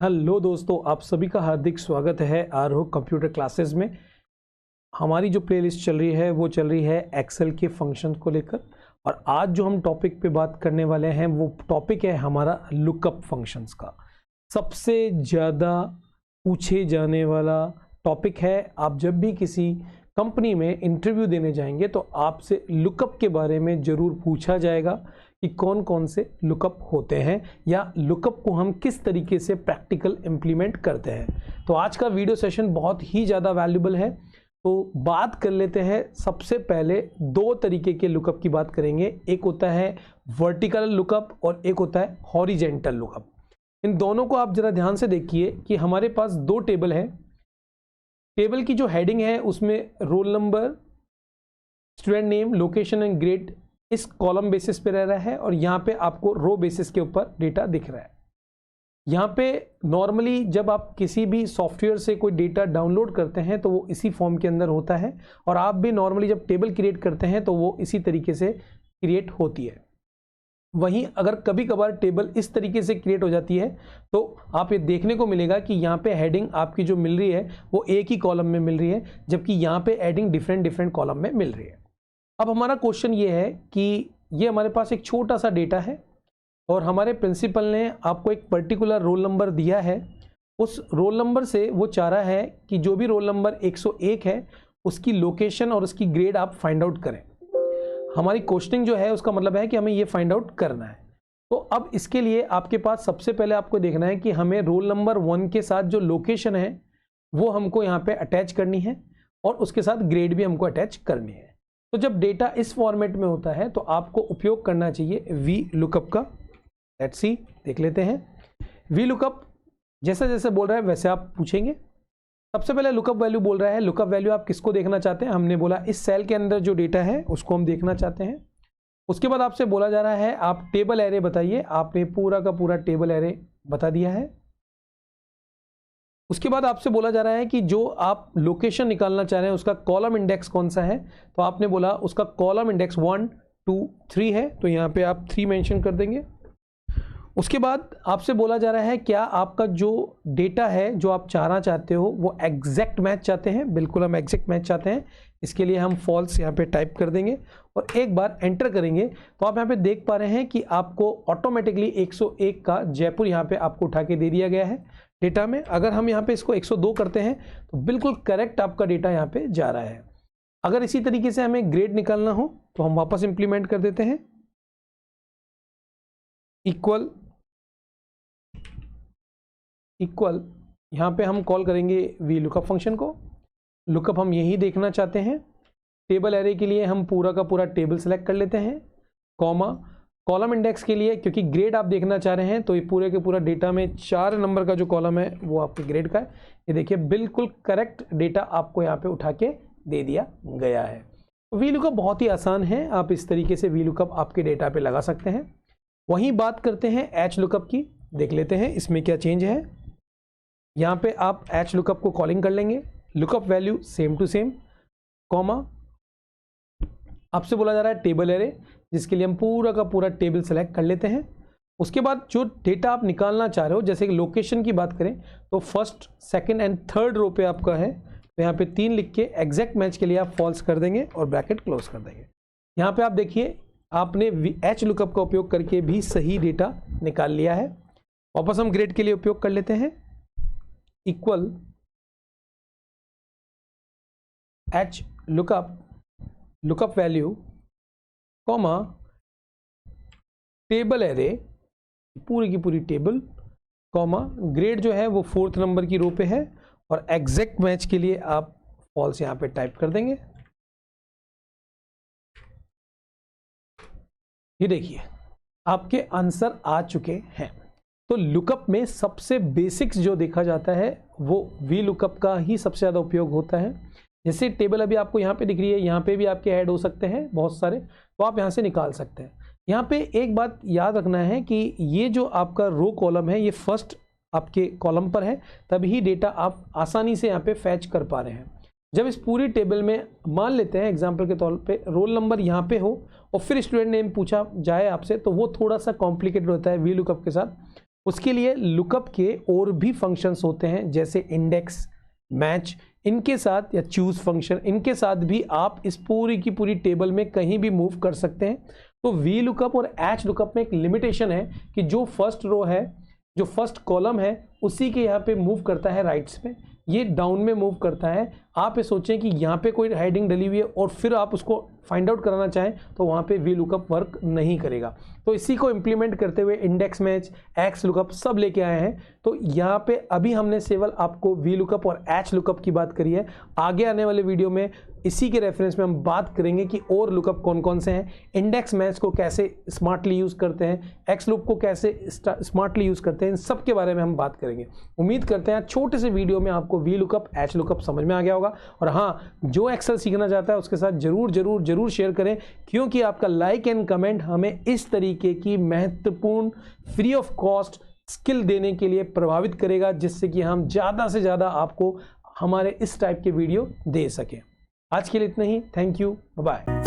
Hello दोस्तों, आप सभी का हार्दिक स्वागत है आरोह कंप्यूटर क्लासेस में। हमारी जो प्लेलिस्ट चल रही है वो चल रही है एक्सेल के फंक्शंस को लेकर। और आज जो हम टॉपिक पे बात करने वाले हैं वो टॉपिक है हमारा लुकअप फंक्शंस का। सबसे ज़्यादा पूछे जाने वाला टॉपिक है। आप जब भी किसी कंपनी में इंटरव्यू देने जाएंगे तो आपसे लुकअप के बारे में ज़रूर पूछा जाएगा कि कौन कौन से लुकअप होते हैं या लुकअप को हम किस तरीके से प्रैक्टिकल इम्प्लीमेंट करते हैं। तो आज का वीडियो सेशन बहुत ही ज़्यादा वैल्यूबल है। तो बात कर लेते हैं। सबसे पहले दो तरीके के लुकअप की बात करेंगे। एक होता है वर्टिकल लुकअप और एक होता है हॉरिजेंटल लुकअप। इन दोनों को आप ज़रा ध्यान से देखिए कि हमारे पास दो टेबल है। टेबल की जो हेडिंग है उसमें roll number, student name, location and grade इस कॉलम बेसिस पे रह रहा है और यहाँ पे आपको रो बेसिस के ऊपर डेटा दिख रहा है। यहाँ पे नॉर्मली जब आप किसी भी सॉफ्टवेयर से कोई डेटा डाउनलोड करते हैं तो वो इसी फॉर्म के अंदर होता है और आप भी नॉर्मली जब टेबल क्रिएट करते हैं तो वो इसी तरीके से क्रिएट होती है। वहीं अगर कभी कभार टेबल इस तरीके से क्रिएट हो जाती है तो आप ये देखने को मिलेगा कि यहाँ पे हेडिंग आपकी जो मिल रही है वो एक ही कॉलम में मिल रही है, जबकि यहाँ पे हेडिंग डिफरेंट कॉलम में मिल रही है। अब हमारा क्वेश्चन ये है कि ये हमारे पास एक छोटा सा डेटा है और हमारे प्रिंसिपल ने आपको एक पर्टिकुलर रोल नंबर दिया है। उस रोल नंबर से वो चाह रहा है कि जो भी रोल नंबर 101 है उसकी लोकेशन और उसकी ग्रेड आप फाइंड आउट करें। हमारी क्वेश्चनिंग जो है उसका मतलब है कि हमें ये फाइंड आउट करना है। तो अब इसके लिए आपके पास सबसे पहले आपको देखना है कि हमें रोल नंबर 1 के साथ जो लोकेशन है वो हमको यहाँ पे अटैच करनी है और उसके साथ ग्रेड भी हमको अटैच करनी है। तो जब डेटा इस फॉर्मेट में होता है तो आपको उपयोग करना चाहिए वी लुकअप का। लेट्स सी, देख लेते हैं। वी लुकअप जैसा जैसे बोल रहा है वैसे आप पूछेंगे। सबसे पहले लुकअप वैल्यू बोल रहा है। लुकअप वैल्यू आप किसको देखना चाहते हैं? हमने बोला इस सेल के अंदर जो डेटा है उसको हम देखना चाहते हैं। उसके बाद आपसे बोला जा रहा है आप टेबल एरे बताइए। आपने पूरा का पूरा टेबल एरे बता दिया है। उसके बाद आपसे बोला जा रहा है कि जो आप लोकेशन निकालना चाह रहे हैं उसका कॉलम इंडेक्स कौन सा है। तो आपने बोला उसका कॉलम इंडेक्स 1 2 3 है, तो यहाँ पे आप 3 मेंशन कर देंगे। उसके बाद आपसे बोला जा रहा है क्या आपका जो डेटा है जो आप चाहना चाहते हो वो एग्जैक्ट मैच चाहते हैं। बिल्कुल हम एग्जैक्ट मैच चाहते हैं। इसके लिए हम फॉल्स यहाँ पे टाइप कर देंगे और एक बार एंटर करेंगे तो आप यहाँ पे देख पा रहे हैं कि आपको ऑटोमेटिकली 101 का जयपुर यहाँ पे आपको उठा के दे दिया गया है डेटा में। अगर हम यहाँ पे इसको 102 करते हैं तो बिल्कुल करेक्ट आपका डेटा यहाँ पे जा रहा है। अगर इसी तरीके से हमें ग्रेड निकालना हो तो हम वापस इंप्लीमेंट कर देते हैं। इक्वल यहाँ पे हम कॉल करेंगे वी लुकअप फंक्शन को। लुकअप हम यही देखना चाहते हैं। टेबल एरे के लिए हम पूरा का पूरा टेबल सेलेक्ट कर लेते हैं, कॉमा कॉलम इंडेक्स के लिए क्योंकि ग्रेड आप देखना चाह रहे हैं तो ये पूरे के पूरा डेटा में 4 नंबर का जो कॉलम है वो आपके ग्रेड का है। ये देखिए बिल्कुल करेक्ट डेटा आपको यहाँ पे उठा के दे दिया गया है। वी लुकअप बहुत ही आसान है। आप इस तरीके से वी लुकअप आपके डेटा पे लगा सकते हैं। वहीं बात करते हैं एच लुकअप की। देख लेते हैं इसमें क्या चेंज है। यहाँ पे आप एच लुकअप को कॉलिंग कर लेंगे। Lookup value same to same, comma आपसे बोला जा रहा है टेबल एरे जिसके लिए हम पूरा का पूरा टेबल सेलेक्ट कर लेते हैं। उसके बाद जो डेटा आप निकालना चाह रहे हो जैसे कि लोकेशन की बात करें तो first, second and third row पे आपका है तो यहाँ पे 3 लिख के एग्जैक्ट मैच के लिए आप फॉल्स कर देंगे और ब्रैकेट क्लोज कर देंगे। यहाँ पे आप देखिए आपने एच लुकअप का उपयोग करके भी सही डेटा निकाल लिया है। वापस हम ग्रेड के लिए उपयोग कर लेते हैं। Equal H lookup value, comma table array पूरी की पूरी टेबल, कॉमा ग्रेड जो है वो 4th नंबर की रो पे है और एग्जैक्ट मैच के लिए आप फॉल्स यहाँ पे टाइप कर देंगे। ये देखिए आपके आंसर आ चुके हैं। तो लुकअप में सबसे बेसिक्स जो देखा जाता है वो वी लुकअप का ही सबसे ज़्यादा उपयोग होता है। जैसे टेबल अभी आपको यहाँ पे दिख रही है, यहाँ पे भी आपके ऐड हो सकते हैं बहुत सारे, तो आप यहाँ से निकाल सकते हैं। यहाँ पे एक बात याद रखना है कि ये जो आपका रो कॉलम है ये फर्स्ट आपके कॉलम पर है, तभी डेटा आप आसानी से यहाँ पे फैच कर पा रहे हैं। जब इस पूरी टेबल में मान लेते हैं एग्जाम्पल के तौर पे रोल नंबर यहाँ पे हो और फिर स्टूडेंट नेम पूछा जाए आपसे तो वो थोड़ा सा कॉम्प्लिकेटेड होता है वी लुकअप के साथ। उसके लिए लुकअप के और भी फंक्शंस होते हैं, जैसे इंडेक्स, मैच, इनके साथ या चूज फंक्शन, इनके साथ भी आप इस पूरी की पूरी टेबल में कहीं भी मूव कर सकते हैं। तो वी लुकअप और एच लुकअप में एक लिमिटेशन है कि जो फर्स्ट रो है, जो फर्स्ट कॉलम है, उसी के यहाँ पे मूव करता है राइट्स में, ये डाउन में मूव करता है। आप ये सोचें कि यहाँ पे कोई हेडिंग डली हुई है और फिर आप उसको फाइंड आउट कराना चाहें तो वहाँ पे वी लुकअप वर्क नहीं करेगा। तो इसी को इम्प्लीमेंट करते हुए इंडेक्स, मैच, एक्स लुकअप सब लेके आए हैं। तो यहाँ पे अभी हमने केवल आपको वी लुकअप और एच लुकअप की बात करी है। आगे आने वाले वीडियो में इसी के रेफरेंस में हम बात करेंगे कि और लुकअप कौन कौन से हैं, इंडेक्स मैच को कैसे स्मार्टली यूज़ करते हैं, एक्स लुक को कैसे स्मार्टली यूज़ करते हैं, इन सब के बारे में हम बात करेंगे। उम्मीद करते हैं छोटे से वीडियो में आपको वी लुकअप, एच लुकअप समझ में आ गया होगा। और हाँ, जो एक्सेल सीखना चाहता है उसके साथ जरूर जरूर जरूर शेयर करें, क्योंकि आपका लाइक एंड कमेंट हमें इस तरीके की महत्वपूर्ण फ्री ऑफ कॉस्ट स्किल देने के लिए प्रभावित करेगा, जिससे कि हम ज़्यादा से ज़्यादा आपको हमारे इस टाइप के वीडियो दे सकें। आज के लिए इतना ही। Thank you, bye.